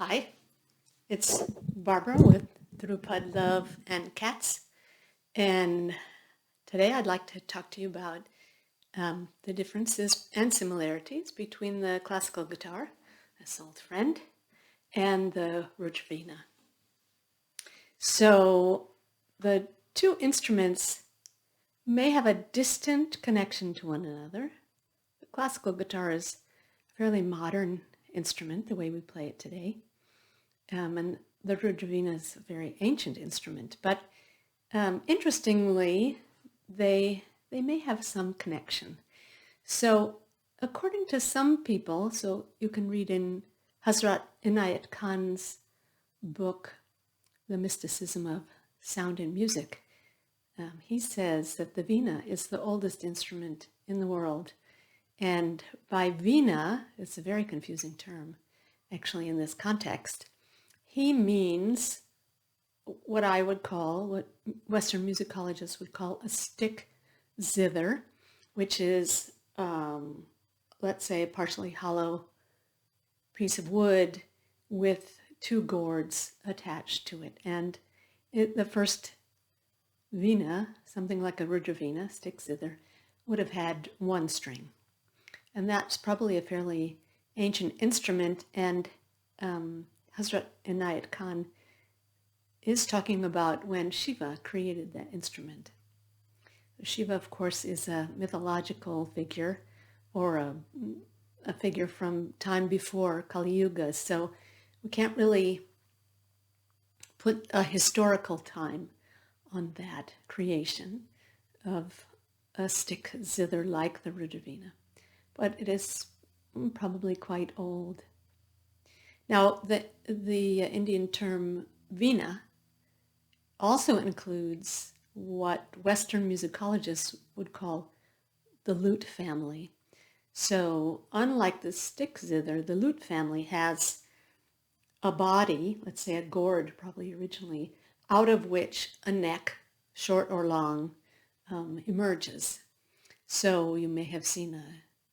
Hi, it's Barbara with Dhrupad Love and Cats, and today I'd like to talk to you about the differences and similarities between the classical guitar, this old friend, and the Rudra Veena. So the two instruments may have a distant connection to one another. The classical guitar is a fairly modern instrument, the way we play it today. And the Rudra Veena is a very ancient instrument, but interestingly, they may have some connection. So according to some people, so you can read in Hazrat Inayat Khan's book, The Mysticism of Sound and Music, he says that the Veena is the oldest instrument in the world. And by Veena, it's a very confusing term, actually, in this context. He means what I would call, what Western musicologists would call a stick zither, which is, let's say, a partially hollow piece of wood with two gourds attached to it. And the first Veena, something like a Rudra Veena, stick zither, would have had one string. And that's probably a fairly ancient instrument, and Hazrat Inayat Khan is talking about when Shiva created that instrument. Shiva, of course, is a mythological figure, or a figure from time before Kali Yuga, so we can't really put a historical time on that creation of a stick zither like the Rudra Veena, but it is probably quite old. Now, the Indian term Veena also includes what Western musicologists would call the lute family. So unlike the stick zither, the lute family has a body, let's say a gourd probably originally, out of which a neck, short or long, emerges. So you may have seen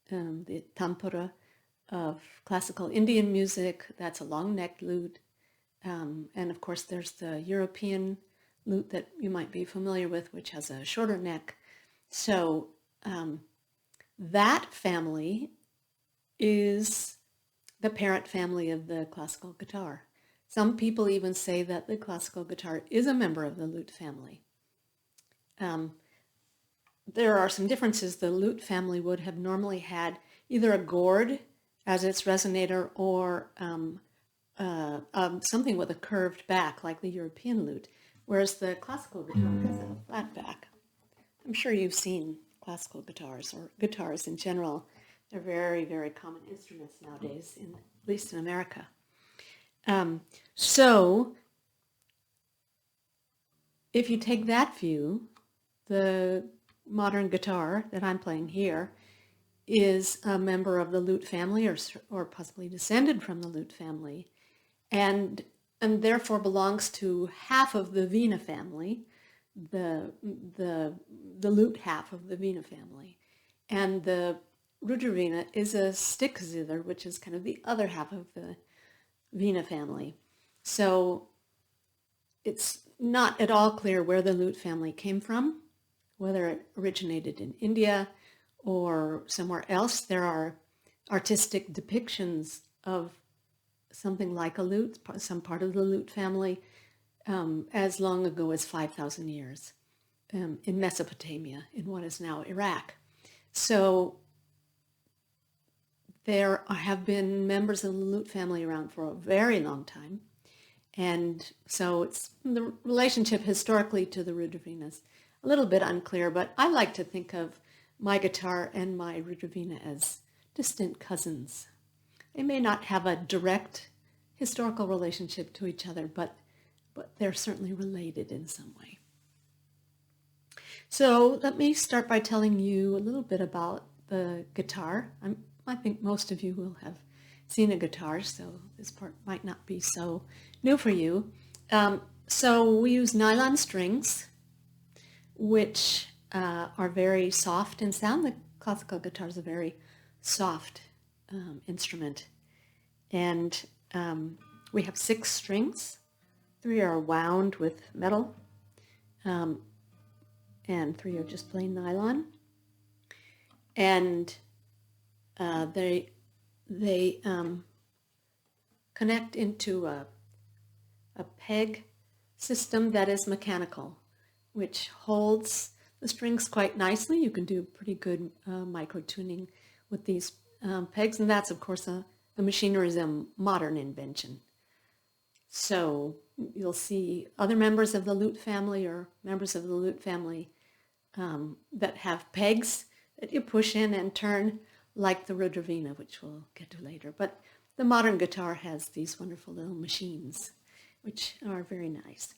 the tampura of classical Indian music. That's a long-necked lute. And of course there's the European lute that you might be familiar with, which has a shorter neck. So that family is the parent family of the classical guitar. Some people even say that the classical guitar is a member of the lute family. There are some differences. The lute family would have normally had either a gourd as its resonator or something with a curved back like the European lute, whereas the classical guitar has a flat back. I'm sure you've seen classical guitars or guitars in general. They're very, very common instruments nowadays, at least in America. So if you take that view, the modern guitar that I'm playing here is a member of the lute family, or possibly descended from the lute family, and therefore belongs to half of the Veena family, the lute half of the Veena family. And the Rudra Veena is a stick zither, which is kind of the other half of the Veena family. So it's not at all clear where the lute family came from, whether it originated in India or somewhere else. There are artistic depictions of something like a lute, some part of the lute family, as long ago as 5,000 years in Mesopotamia, in what is now Iraq. So there have been members of the lute family around for a very long time. And so it's the relationship historically to the Rudra Veena is a little bit unclear, but I like to think of my guitar and my Rudra Veena as distant cousins. They may not have a direct historical relationship to each other, but they're certainly related in some way. So let me start by telling you a little bit about the guitar. I think most of you will have seen a guitar, so this part might not be so new for you. So we use nylon strings, which are very soft in sound. The classical guitar is a very soft instrument. And We have 6 strings. 3 are wound with metal, and 3 are just plain nylon. And they connect into a peg system that is mechanical, which holds the strings quite nicely. You can do pretty good microtuning with these pegs, and that's, of course, the machinery is a modern invention. So you'll see other members of the lute family or members of the lute family that have pegs that you push in and turn, like the Rudra Veena, which we'll get to later. But the modern guitar has these wonderful little machines, which are very nice.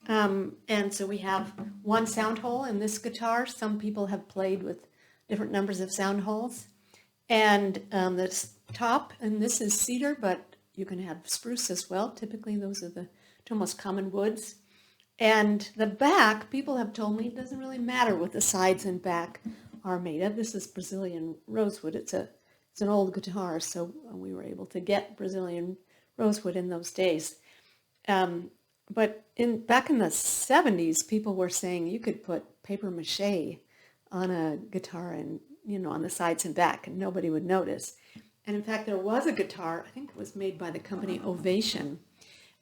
And so we have 1 sound hole in this guitar. Some people have played with different numbers of sound holes. And the top, and this is cedar, but you can have spruce as well. Typically, those are the 2 most common woods. And the back, people have told me, it doesn't really matter what the sides and back are made of. This is Brazilian rosewood. It's an old guitar, so we were able to get Brazilian rosewood in those days. But back in the 70s, people were saying you could put paper mache on a guitar and, on the sides and back, and nobody would notice. And in fact, there was a guitar, I think it was made by the company Ovation,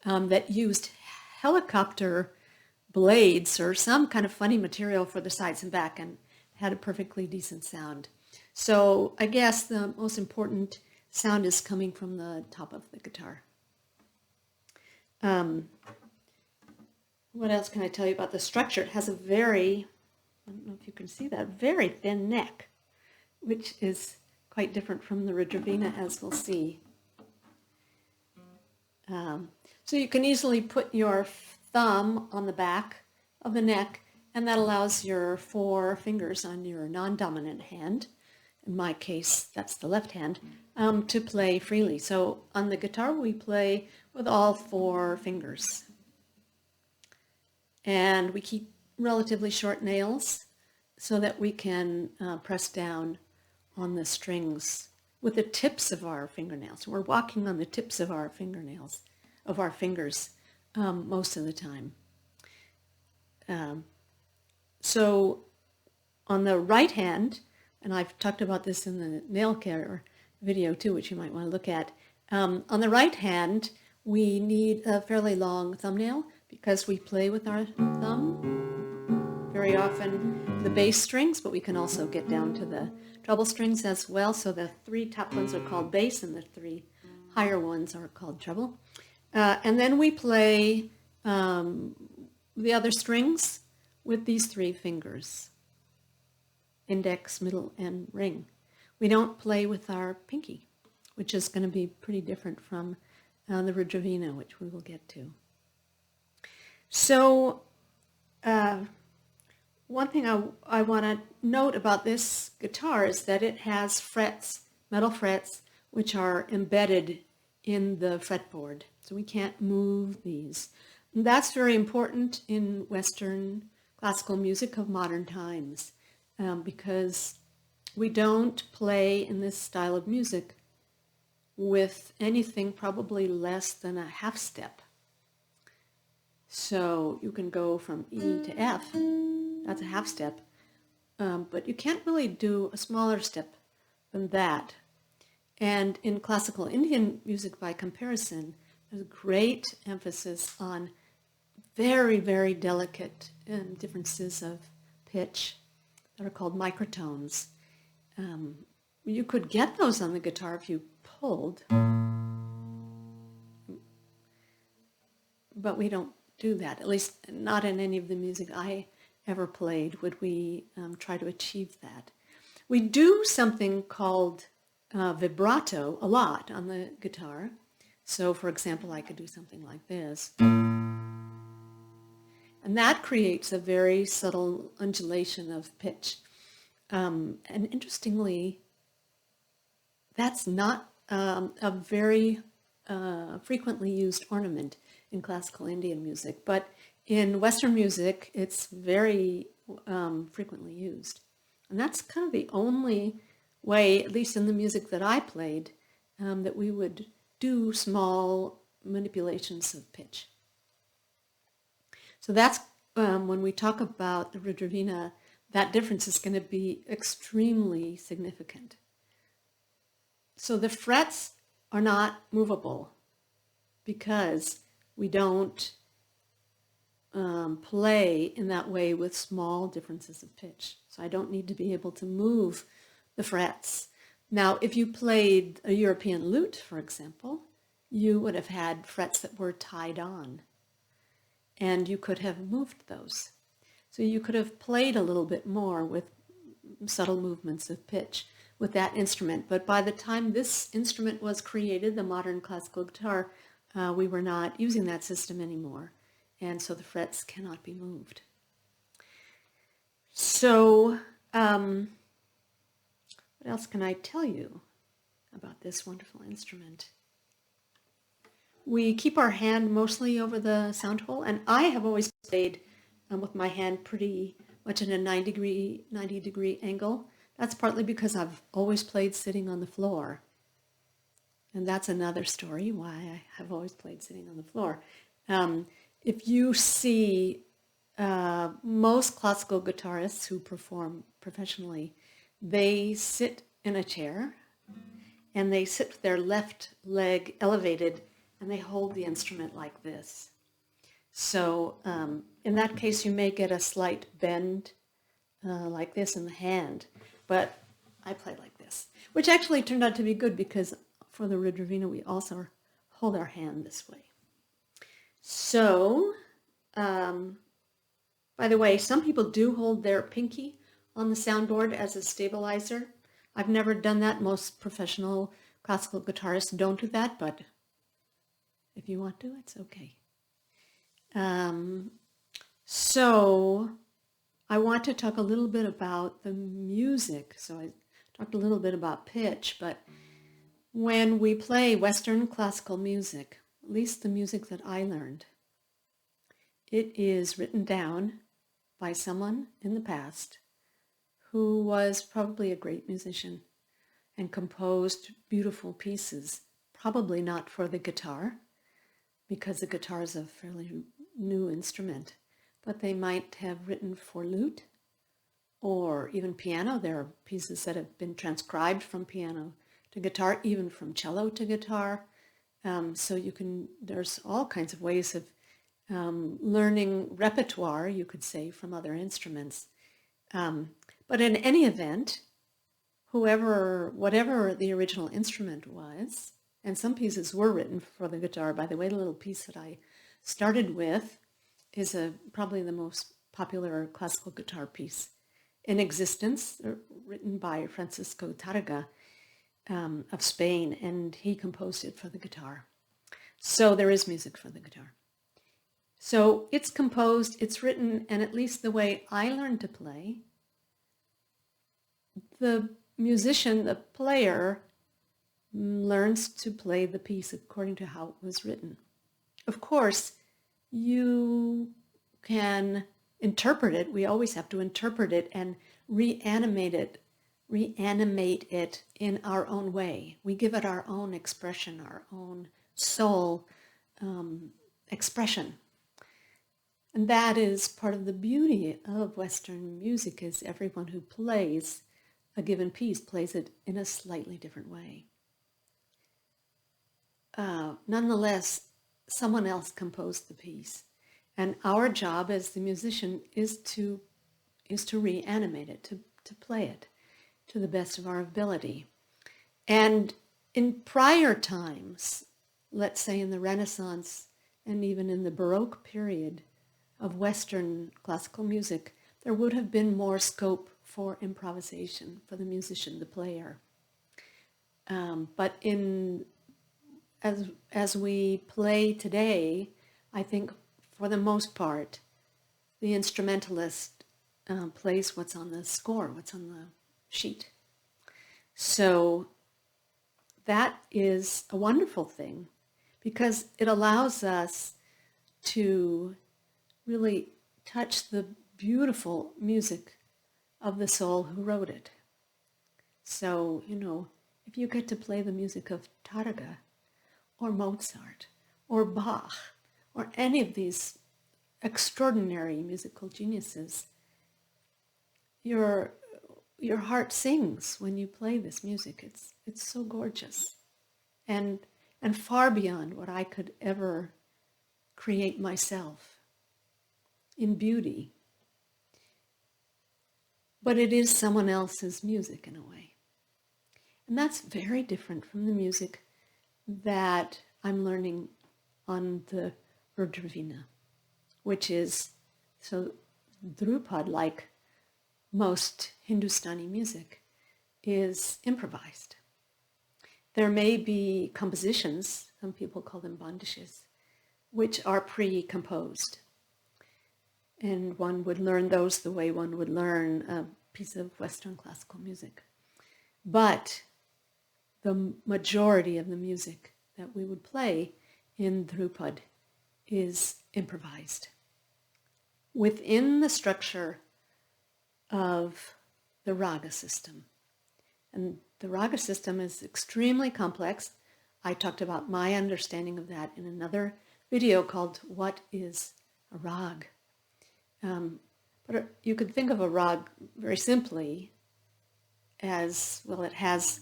that used helicopter blades or some kind of funny material for the sides and back and had a perfectly decent sound. So I guess the most important sound is coming from the top of the guitar. What else can I tell you about the structure? It has a I don't know if you can see that, very thin neck, which is quite different from the Rudra Veena, as we'll see. So you can easily put your thumb on the back of the neck, and that allows your 4 fingers on your non-dominant hand, in my case that's the left hand, to play freely. So on the guitar we play with all 4 fingers. And we keep relatively short nails so that we can press down on the strings with the tips of our fingernails. We're walking on the tips of our fingernails, of our fingers, most of the time. So on the right hand, and I've talked about this in the nail care video too, which you might want to look at. On the right hand, we need a fairly long thumbnail because we play with our thumb. Very often the bass strings, but we can also get down to the treble strings as well. So the 3 top ones are called bass and the 3 higher ones are called treble. And then we play the other strings with these 3 fingers: index, middle, and ring. We don't play with our pinky, which is going to be pretty different from the Rudra Veena, which we will get to. So one thing I want to note about this guitar is that it has frets, metal frets, which are embedded in the fretboard. So we can't move these. And that's very important in Western classical music of modern times, because we don't play in this style of music with anything probably less than a half step. So you can go from E to F, that's a half step, but you can't really do a smaller step than that. And in classical Indian music, by comparison, there's great emphasis on very, very delicate differences of pitch that are called microtones. You could get those on the guitar if you pulled, but we don't do that, at least not in any of the music I ever played would we try to achieve that. We do something called vibrato a lot on the guitar. So for example, I could do something like this. And that creates a very subtle undulation of pitch. And interestingly, that's not a very frequently used ornament in classical Indian music, but in Western music, it's very frequently used. And that's kind of the only way, at least in the music that I played, that we would do small manipulations of pitch. So that's when we talk about the Rudra Veena, that difference is going to be extremely significant. So the frets are not movable because we don't play in that way with small differences of pitch. So I don't need to be able to move the frets. Now, if you played a European lute, for example, you would have had frets that were tied on, and you could have moved those. So you could have played a little bit more with subtle movements of pitch with that instrument. But by the time this instrument was created, the modern classical guitar, we were not using that system anymore. And so the frets cannot be moved. So what else can I tell you about this wonderful instrument? We keep our hand mostly over the sound hole, and I have always played with my hand pretty much in a 90 degree angle. That's partly because I've always played sitting on the floor. And that's another story why I have always played sitting on the floor. If you see most classical guitarists who perform professionally, they sit in a chair and they sit with their left leg elevated and they hold the instrument like this. So in that case, you may get a slight bend like this in the hand, but I play like this, which actually turned out to be good because for the Rudra Veena, we also hold our hand this way. So, by the way, some people do hold their pinky on the soundboard as a stabilizer. I've never done that. Most professional classical guitarists don't do that, but if you want to, it's okay. So I want to talk a little bit about the music. So I talked a little bit about pitch, but when we play Western classical music, at least the music that I learned, it is written down by someone in the past who was probably a great musician and composed beautiful pieces, probably not for the guitar, because the guitar is a fairly new instrument, but they might have written for lute or even piano. There are pieces that have been transcribed from piano to guitar, even from cello to guitar. So there's all kinds of ways of learning repertoire, you could say, from other instruments. But in any event, whatever the original instrument was, and some pieces were written for the guitar. By the way, the little piece that I started with is probably the most popular classical guitar piece in existence, written by Francisco Tárrega of Spain, and he composed it for the guitar. So there is music for the guitar. So it's composed, it's written, and at least the way I learned to play, the musician, the player, learns to play the piece according to how it was written. Of course, you can interpret it. We always have to interpret it and reanimate it in our own way. We give it our own expression, our own soul expression. And that is part of the beauty of Western music, is everyone who plays a given piece plays it in a slightly different way. Nonetheless, someone else composed the piece. And our job as the musician is to reanimate it, to play it to the best of our ability. And in prior times, let's say in the Renaissance and even in the Baroque period of Western classical music, there would have been more scope for improvisation for the musician, the player. But as we play today, I think for the most part, the instrumentalist plays what's on the score, what's on the sheet. So that is a wonderful thing because it allows us to really touch the beautiful music of the soul who wrote it. So, if you get to play the music of Tárrega or Mozart or Bach or any of these extraordinary musical geniuses, your heart sings when you play this music. It's so gorgeous and far beyond what I could ever create myself in beauty. But it is someone else's music in a way. And that's very different from the music that I'm learning on the Rudra Veena, which is, so Dhrupad, like most Hindustani music, is improvised. There may be compositions, some people call them bandishes, which are pre-composed. And one would learn those the way one would learn a piece of Western classical music. But the majority of the music that we would play in Dhrupad is improvised within the structure of the raga system. And the raga system is extremely complex. I talked about my understanding of that in another video called What is a Rag? But you could think of a rag very simply as, well, it has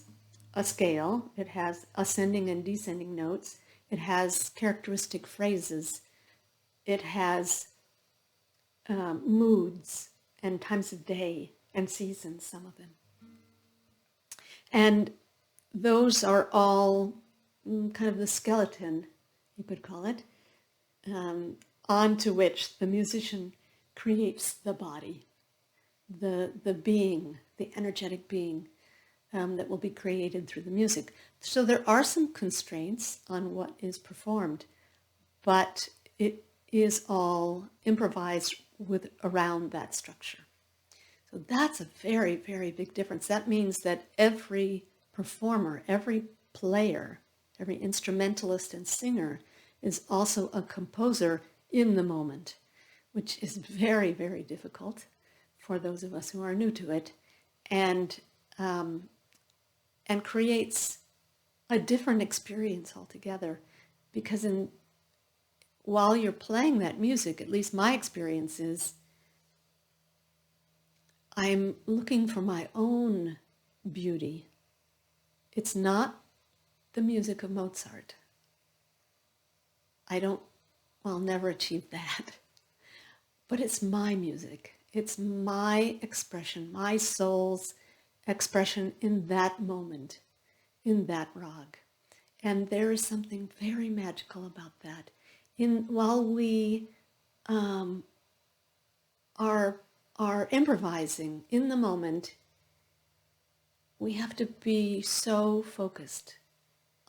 a scale, it has ascending and descending notes, it has characteristic phrases, it has moods and times of day and seasons, some of them. And those are all kind of the skeleton, you could call it, onto which the musician creates the body, the being, the energetic being that will be created through the music. So there are some constraints on what is performed, but it is all improvised around that structure. So that's a very, very big difference. That means that every performer, every player, every instrumentalist and singer is also a composer in the moment, which is very, very difficult for those of us who are new to it, and creates a different experience altogether. Because while you're playing that music, at least my experience is, I'm looking for my own beauty. It's not the music of Mozart. I'll never achieve that. But it's my music. It's my expression, my soul's expression in that moment, in that rag. And there is something very magical about that. While we are improvising in the moment, we have to be so focused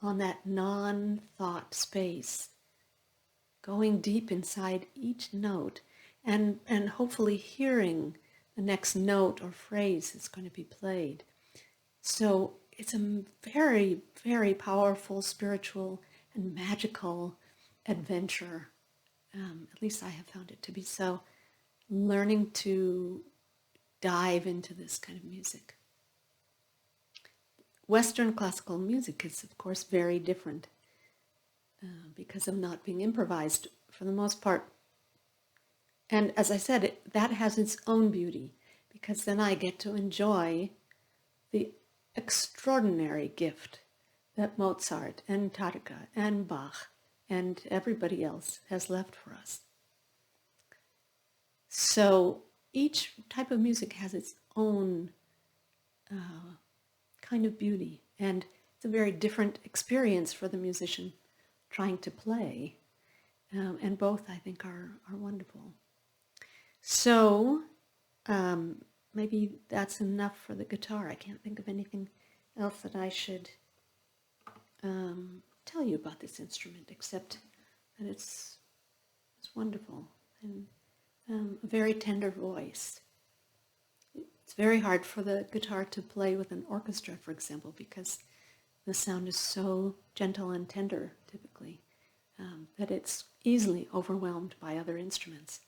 on that non-thought space, going deep inside each note and hopefully hearing the next note or phrase that's going to be played. So it's a very, very powerful spiritual and magical adventure. At least I have found it to be so, learning to dive into this kind of music. Western classical music is, of course, very different because of not being improvised for the most part. And as I said, that has its own beauty, because then I get to enjoy the extraordinary gift that Mozart and Tarka and Bach and everybody else has left for us. So each type of music has its own kind of beauty, and it's a very different experience for the musician trying to play, and both I think are wonderful. So maybe that's enough for the guitar. I can't think of anything else that I should tell you about this instrument, except that it's wonderful and a very tender voice. It's very hard for the guitar to play with an orchestra, for example, because the sound is so gentle and tender, typically, that it's easily overwhelmed by other instruments.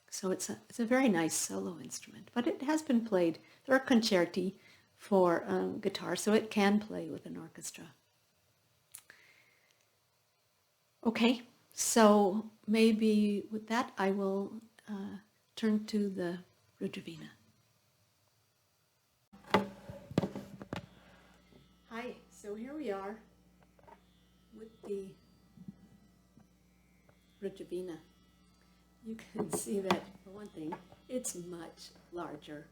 So it's a very nice solo instrument, but it has been played. There are concerti for guitar, so it can play with an orchestra. Okay, so maybe with that I will turn to the Rudra Veena. Hi, so here we are with the Rudra Veena. You can see that, for one thing, it's much larger.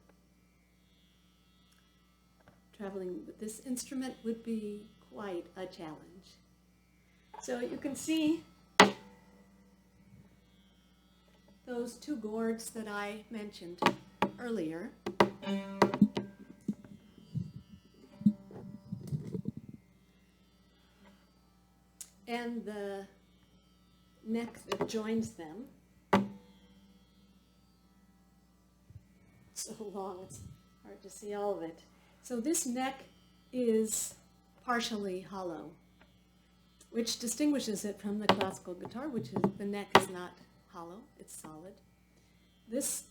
Traveling with this instrument would be quite a challenge. So you can see those two gourds that I mentioned earlier. And the neck that joins them. So long, it's hard to see all of it. So this neck is partially hollow, which distinguishes it from the classical guitar, which is the neck is not hollow, it's solid. This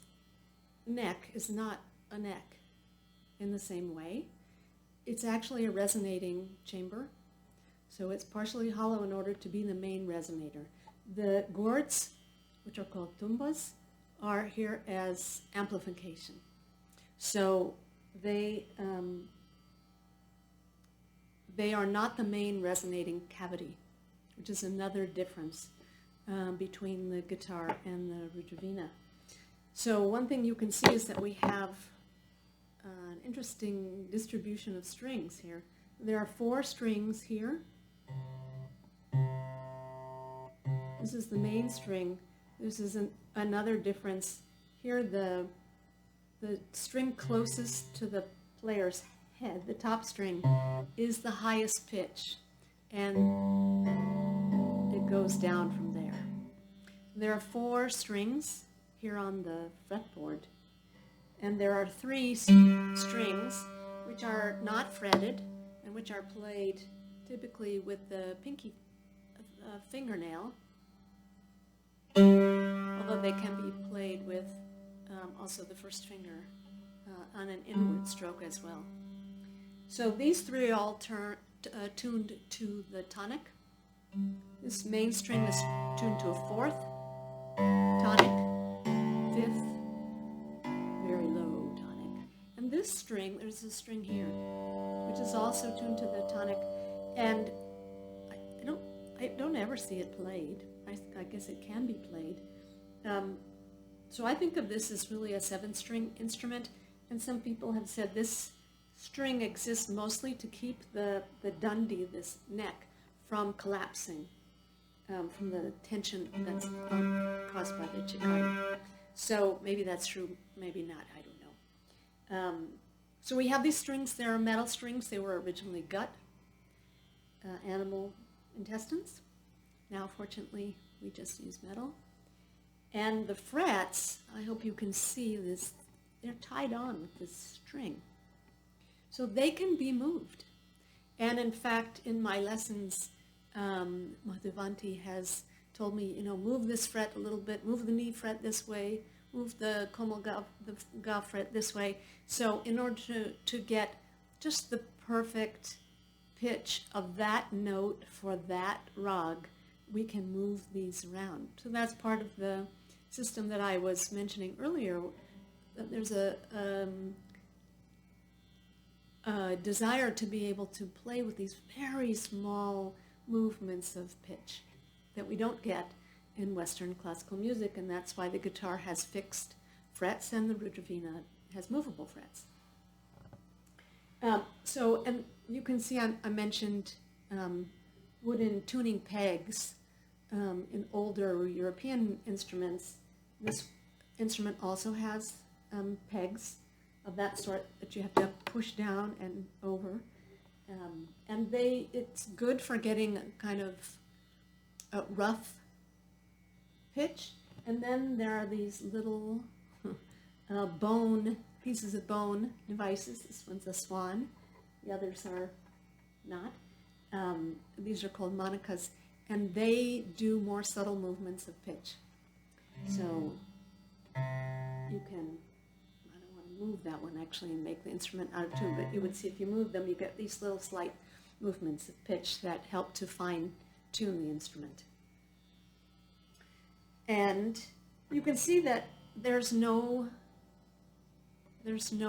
neck is not a neck in the same way. It's actually a resonating chamber, so it's partially hollow in order to be the main resonator. The gourds, which are called tumbas, are here as amplification. So they are not the main resonating cavity, which is another difference between the guitar and the Rudra Veena. So one thing you can see is that we have an interesting distribution of strings here. There are 4 strings here. This is the main string. This is another difference. Here the string closest to the player's head, the top string, is the highest pitch, and it goes down from there. There are 4 strings here on the fretboard, and there are 3 strings which are not fretted and which are played typically with the pinky fingernail, although they can be played with also the first finger on an inward stroke as well. So these 3 are all tuned to the tonic. This main string is tuned to a 4th tonic, 5th, very low tonic. And this string, there's a string here, which is also tuned to the tonic, and I don't ever see it played. I guess it can be played. So I think of this as really a 7-string instrument, and some people have said this string exists mostly to keep the dundee, this neck, from collapsing, from the tension that's caused by the chikai. So maybe that's true, maybe not, I don't know. So we have these strings. They are metal strings. They were originally gut, animal intestines. Now, fortunately, we just use metal. And the frets, I hope you can see this, they're tied on with this string. So they can be moved. And in fact, in my lessons, Madhavanti has told me, move this fret a little bit, move the knee fret this way, move the komal ga fret this way. So in order to get just the perfect pitch of that note for that rag, we can move these around. So that's part of the system that I was mentioning earlier, that there's a desire to be able to play with these very small movements of pitch that we don't get in Western classical music, and that's why the guitar has fixed frets and the Rudra Veena has movable frets. And you can see I mentioned wooden tuning pegs in older European instruments. This instrument also has pegs of that sort that you have to push down and over. And it's good for getting a kind of a rough pitch. And then there are these little pieces of bone devices. This one's a swan. The others are not. These are called monicas, and they do more subtle movements of pitch. So you can, I don't want to move that one actually and make the instrument out of tune, but you would see if you move them, you get these little slight movements of pitch that help to fine tune the instrument. And you can see that there's no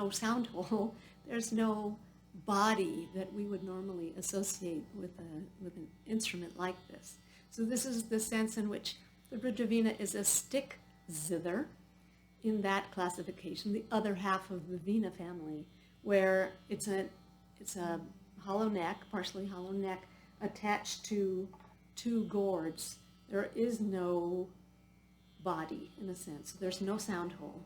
sound hole, there's no body that we would normally associate with an instrument like this. So this is the sense in which the Rudra Veena is a stick zither in that classification, the other half of the Veena family, where it's a hollow neck, partially hollow neck, attached to two gourds. There is no body, in a sense. There's no sound hole.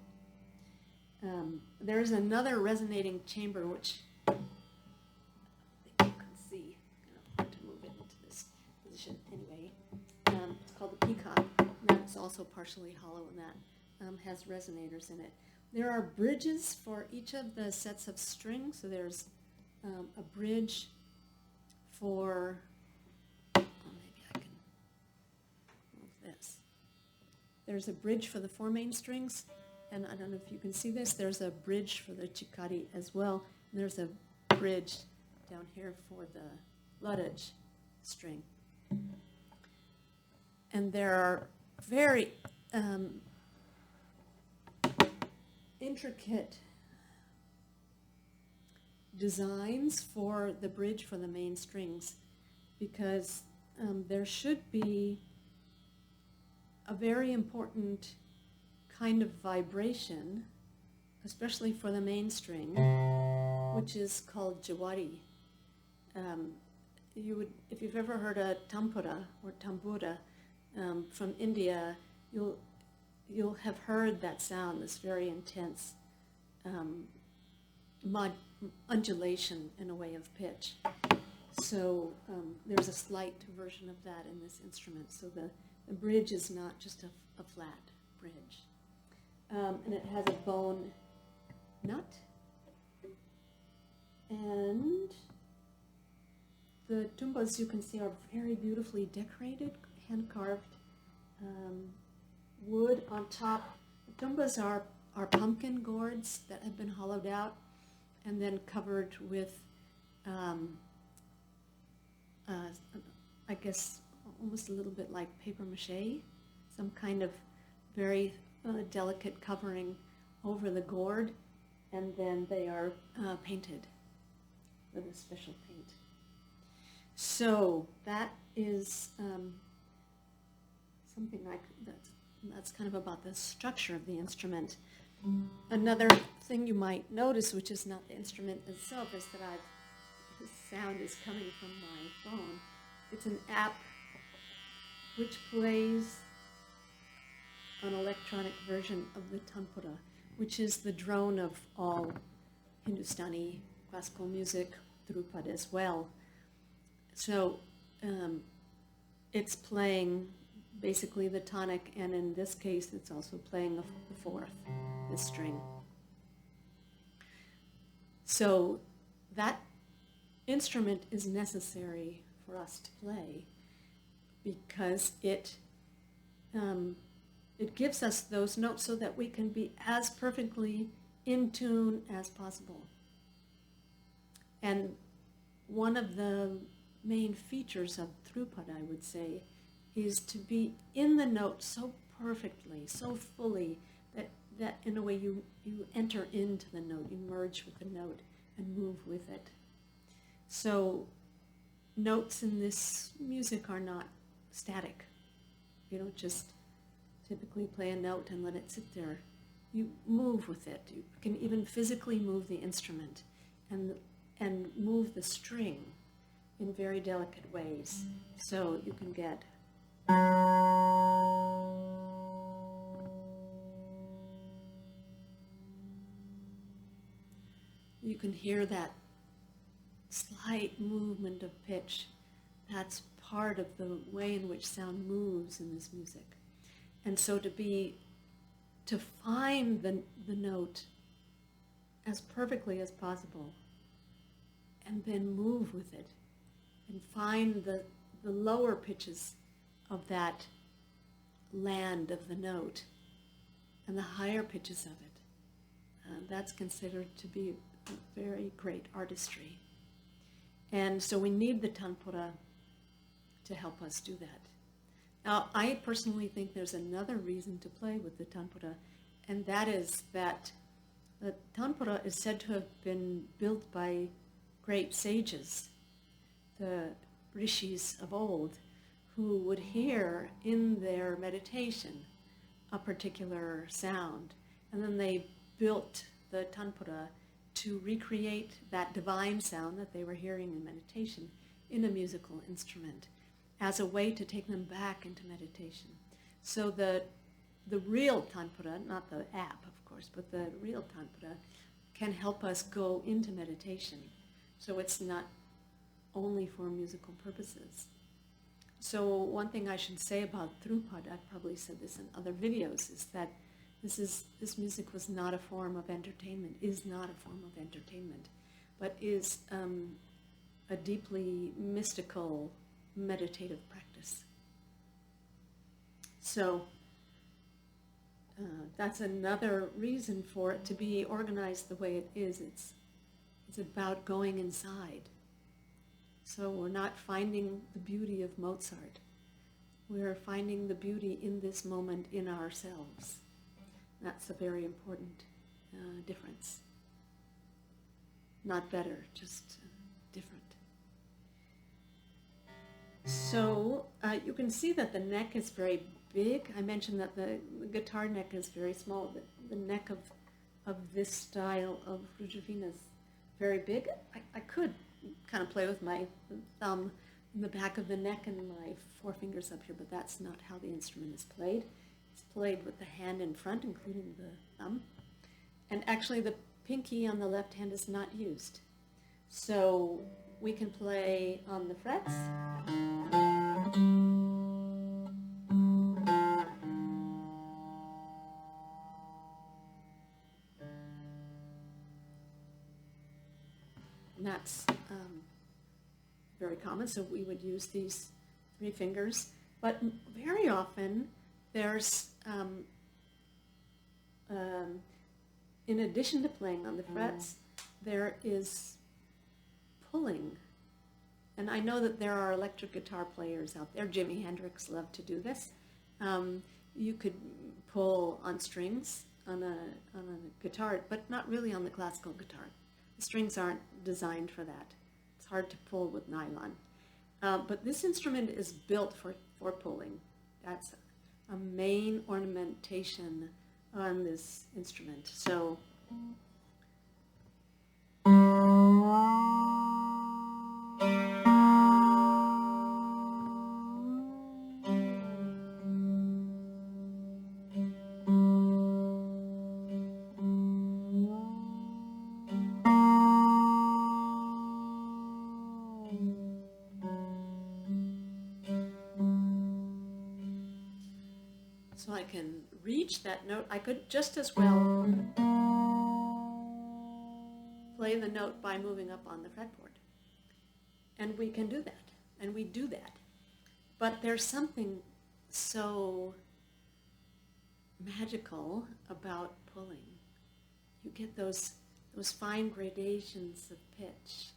There is another resonating chamber, which I think you can see. I'm going to move it into this position anyway. It's called the peacock. That's also partially hollow, and that has resonators in it. There are bridges for each of the sets of strings. So there's a bridge for, maybe I can move this. There's a bridge for the 4 main strings, and I don't know if you can see this. There's a bridge for the chikari as well. And there's a bridge down here for the ludage string. And there are very intricate designs for the bridge for the main strings, because there should be a very important kind of vibration, especially for the main string, which is called jawari. If you've ever heard a tampura or tambura from India, you'll have heard that sound, this very intense undulation in a way of pitch. So there's a slight version of that in this instrument. So the bridge is not just a flat bridge. And it has a bone nut. And the tumbas, you can see, are very beautifully decorated, hand-carved wood on top. The tumbas are pumpkin gourds that have been hollowed out and then covered with, I guess, almost a little bit like paper mache, some kind of very delicate covering over the gourd, and then they are painted with a special paint. So that is something like that's kind of about the structure of the instrument. Another thing you might notice, which is not the instrument itself, is that this sound is coming from my phone. It's an app which plays an electronic version of the tanpura, which is the drone of all Hindustani classical music, Dhrupad as well. So it's playing basically the tonic, and in this case it's also playing the fourth, the string. So that instrument is necessary for us to play because it gives us those notes so that we can be as perfectly in tune as possible. And one of the main features of Dhrupad, I would say, is to be in the note so perfectly, so fully, that in a way you enter into the note, you merge with the note and move with it. So notes in this music are not static. You don't just typically play a note and let it sit there. You move with it. You can even physically move the instrument and move the string in very delicate ways. So you can get you can hear that slight movement of pitch. That's part of the way in which sound moves in this music. And so to find the note as perfectly as possible and then move with it and find the lower pitches of that land of the note and the higher pitches of it. That's considered to be a very great artistry. And so we need the tanpura to help us do that. Now, I personally think there's another reason to play with the tanpura, and that is that the tanpura is said to have been built by great sages, the rishis of old, who would hear in their meditation a particular sound, and then they built the tanpura to recreate that divine sound that they were hearing in meditation in a musical instrument as a way to take them back into meditation. So the real tanpura, not the app of course, but the real tanpura can help us go into meditation. So it's not only for musical purposes. So one thing I should say about Dhrupad, I've probably said this in other videos, is that this music was not a form of entertainment, is not a form of entertainment, but is a deeply mystical, meditative practice. So that's another reason for it to be organized the way it is. It's about going inside. So we're not finding the beauty of Mozart. We're finding the beauty in this moment in ourselves. That's a very important difference. Not better, just different. So you can see that the neck is very big. I mentioned that the guitar neck is very small. The neck of this style of Rudra Veena is very big. I could kind of play with my thumb in the back of the neck and my forefingers up here, but that's not how the instrument is played. It's played with the hand in front, including the thumb. And actually the pinky on the left hand is not used. So we can play on the frets. And that's very common, so we would use these 3 fingers. But very often there's, in addition to playing on the frets, there is pulling. And I know that there are electric guitar players out there. Jimi Hendrix loved to do this. You could pull on strings on a guitar, but not really on the classical guitar. The strings aren't designed for that. It's hard to pull with nylon. But this instrument is built for pulling. That's a main ornamentation on this instrument. So I can reach that note. I could just as well play the note by moving up on the fretboard. And we can do that, and we do that. But there's something so magical about pulling. You get those fine gradations of pitch.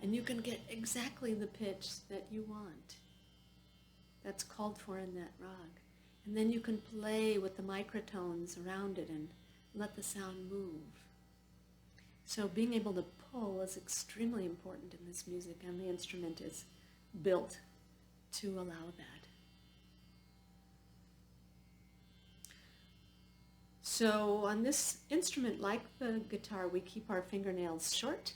And you can get exactly the pitch that you want, that's called for in that rag. And then you can play with the microtones around it and let the sound move. So being able to pull is extremely important in this music, and the instrument is built to allow that. So on this instrument, like the guitar, we keep our fingernails short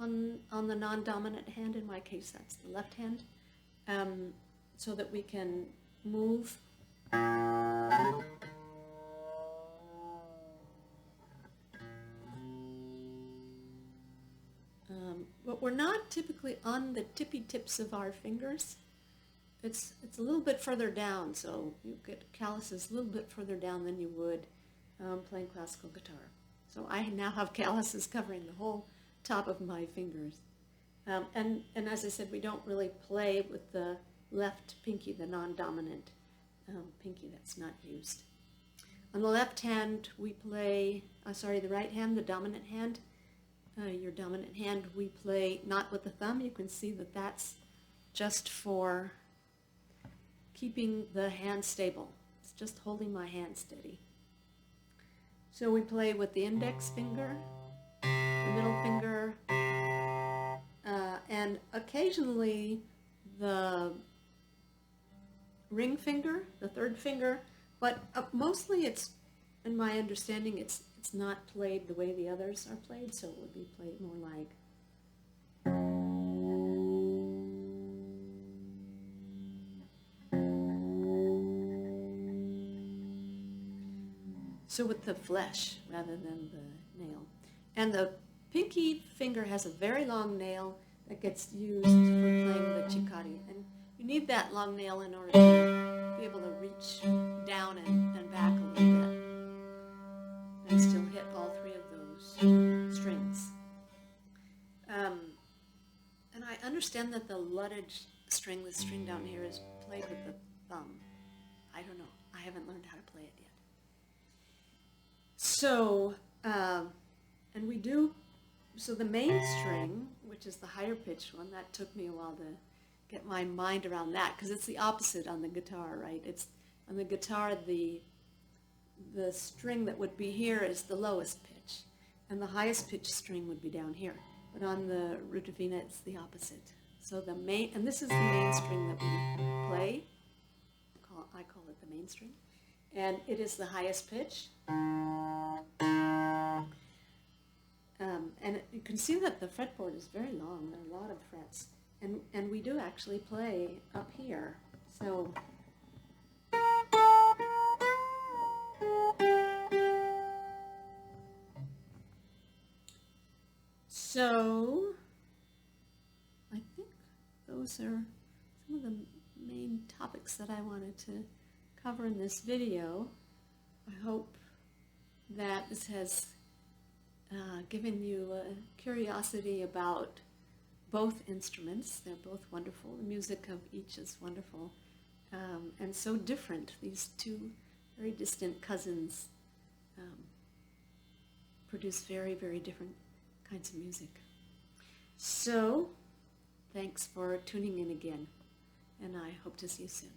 on the non-dominant hand. In my case, that's the left hand, so that we can move but we're not typically on the tippy tips of our fingers. It's a little bit further down, so you get calluses a little bit further down than you would playing classical guitar. So I now have calluses covering the whole top of my fingers. And as I said, we don't really play with the left pinky, the non-dominant. pinky that's not used. On the left hand, we play, the right hand, the dominant hand. Your dominant hand, we play not with the thumb. You can see that that's just for keeping the hand stable. It's just holding my hand steady. So we play with the index finger, the middle finger, and occasionally the ring finger, the third finger, but mostly it's, in my understanding, it's not played the way the others are played, so it would be played more like. So with the flesh rather than the nail. And the pinky finger has a very long nail that gets used for playing the chikari. And you need that long nail in order to be able to reach down and back a little bit and still hit all three of those strings. And I understand that the luddage string, the string down here, is played with the thumb. I don't know. I haven't learned how to play it yet. So, and we do, so the main string, which is the higher pitched one, that took me a while to get my mind around that, because it's the opposite on the guitar, right? It's on the guitar, the string that would be here is the lowest pitch, and the highest pitched string would be down here. But on the Rudra Veena, it's the opposite. So the main, and this is the main string that we play. I call it the main string. And it is the highest pitch. And you can see that the fretboard is very long. There are a lot of frets. And we do actually play up here. So I think those are some of the main topics that I wanted to cover in this video. I hope that this has given you a curiosity about both instruments. They're both wonderful. The music of each is wonderful and so different. These two very distant cousins produce very, very different kinds of music. So, thanks for tuning in again, and I hope to see you soon.